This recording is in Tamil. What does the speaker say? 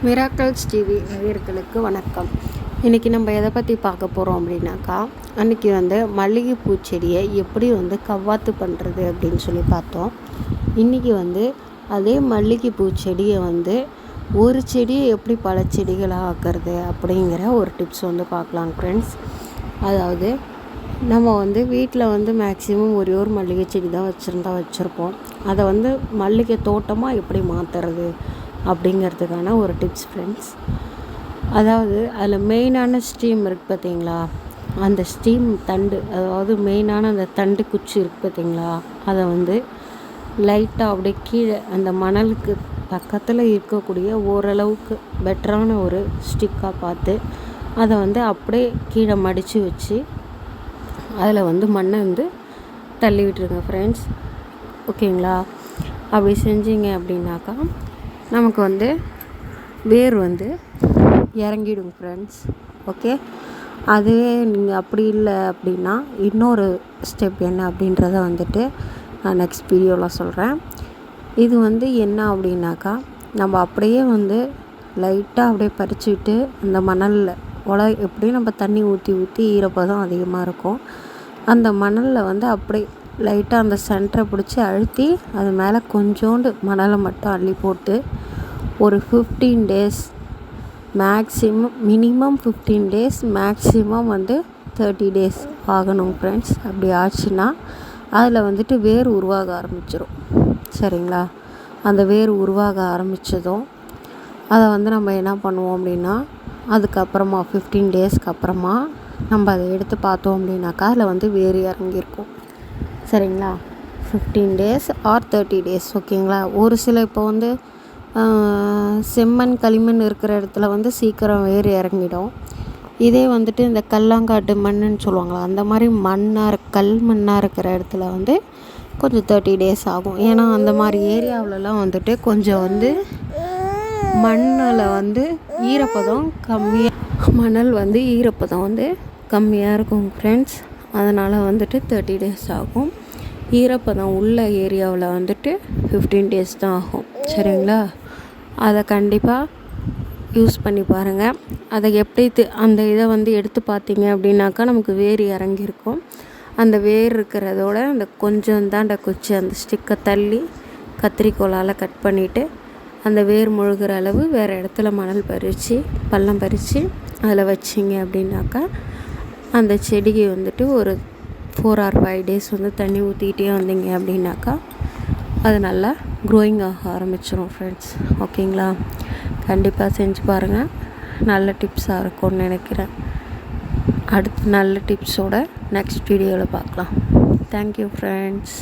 மிராக்கிள்ஸ் டிவி நேயர்களுக்கு வணக்கம். இன்றைக்கி நம்ம எதை பற்றி பார்க்க போகிறோம் அப்படின்னாக்கா, அன்றைக்கி மல்லிகைப்பூ செடியை எப்படி கவ்வாத்து பண்ணுறது அப்படின்னு சொல்லி பார்த்தோம். இன்றைக்கி அதே மல்லிகைப்பூ செடியை ஒரு செடியை எப்படி பல செடிகளாக ஆக்கிறது அப்படிங்கிற ஒரு டிப்ஸ் பார்க்கலாம் ஃப்ரெண்ட்ஸ். அதாவது நம்ம வீட்டில் மேக்ஸிமம் ஒரே ஒரு மல்லிகை செடி தான் வச்சுருப்போம். அதை மல்லிகை தோட்டமாக எப்படி மாற்றுறது அப்படிங்கிறதுக்கான ஒரு டிப்ஸ் ஃப்ரெண்ட்ஸ். அதாவது அதில் மெயினான ஸ்டீம் இருக்குது பார்த்தீங்களா, அந்த ஸ்டீம் தண்டு, அதாவது மெயினான அந்த தண்டு குச்சி இருக்குது பார்த்தீங்களா, அதை லைட்டாக அப்படியே கீழே அந்த மணலுக்கு பக்கத்தில் இருக்கக்கூடிய ஓரளவுக்கு பெட்டரான ஒரு ஸ்டிக்காக பார்த்து அதை அப்படியே கீழே மடித்து வச்சு அதில் மண்ணை தள்ளி விட்டுருங்க ஃப்ரெண்ட்ஸ். ஓகேங்களா? அப்படி செஞ்சீங்க அப்படின்னாக்கா நமக்கு வேர் இறங்கிடும் ஃப்ரெண்ட்ஸ். ஓகே, அதுவே நீங்கள் அப்படி இல்லை அப்படின்னா இன்னொரு ஸ்டெப் என்ன அப்படின்றத நான் நெக்ஸ்ட் வீடியோவில் சொல்கிறேன். இது என்ன அப்படின்னாக்கா, நம்ம அப்படியே லைட்டாக அப்படியே பறிச்சுட்டு அந்த மணலில் எப்படியும் நம்ம தண்ணி ஊற்றி ஈரப்பதம் அதிகமாக இருக்கும். அந்த மணலில் அப்படியே லைட்டாக அந்த சென்டரை பிடிச்சி அழுத்தி அது மேலே கொஞ்சோண்டு மணலை மட்டும் அள்ளி போட்டு ஒரு 15 days maximum, minimum 15 days, maximum 30 days ஆகணும் ஃப்ரெண்ட்ஸ். அப்படி ஆச்சுன்னா அதில் வேர் உருவாக ஆரம்பிச்சிடும். சரிங்களா? அந்த வேர் உருவாக ஆரம்பித்ததும் அதை நம்ம என்ன பண்ணுவோம் அப்படின்னா, அதுக்கப்புறமா 15 daysக்கு அப்புறமா நம்ம அதை எடுத்து பார்த்தோம் அப்படின்னாக்கா அதில் வேர் இறங்கியிருக்கும். சரிங்களா? 15 days ஆர் 30 days. ஓகேங்களா? ஒரு சில இப்போ செம்மண் களிமண் இருக்கிற இடத்துல சீக்கிரம் வேர் இறங்கிடும். இதே இந்த கல்லாங்காட்டு மண்ணுன்னு சொல்லுவாங்களா, அந்த மாதிரி கல் மண்ணாக இருக்கிற இடத்துல கொஞ்சம் 30 days ஆகும். ஏன்னா அந்த மாதிரி ஏரியாவிலலாம் கொஞ்சம் மண்ணில் ஈரப்பதம் கம்மியாக, மணல் ஈரப்பதம் கம்மியாக இருக்கும் ஃப்ரெண்ட்ஸ். அதனால் 30 days ஆகும். ஈரப்பதம் உள்ள ஏரியாவில் 15 days தான் ஆகும். சரிங்களா? அதை கண்டிப்பாக யூஸ் பண்ணி பாருங்கள். அதை எப்படி அந்த இதை எடுத்து பார்த்தீங்க அப்படின்னாக்கா நமக்கு வேர் இறங்கியிருக்கும். அந்த வேர் இருக்கிறதோட அந்த கொஞ்சம் தாண்ட குச்சி அந்த ஸ்டிக்கை தள்ளி கத்திரிக்கோலால் கட் பண்ணிவிட்டு அந்த வேர் முழுகிற அளவு வேறு இடத்துல மணல் பறித்து பள்ளம் பறித்து அதில் வச்சிங்க அப்படின்னாக்கா அந்த செடிக்கு ஒரு 4 or 5 days தண்ணி ஊற்றிக்கிட்டே வந்தீங்க அப்படின்னாக்கா அது நல்லா க்ரோயிங் ஆக ஆரம்பிச்சிடும் ஃப்ரெண்ட்ஸ். ஓகேங்களா? கண்டிப்பாக செஞ்சு பாருங்கள். நல்ல டிப்ஸாக இருக்கும்னு நினைக்கிறேன். அடுத்து நல்ல டிப்ஸோட நெக்ஸ்ட் வீடியோவில் பார்க்கலாம். Thank you friends.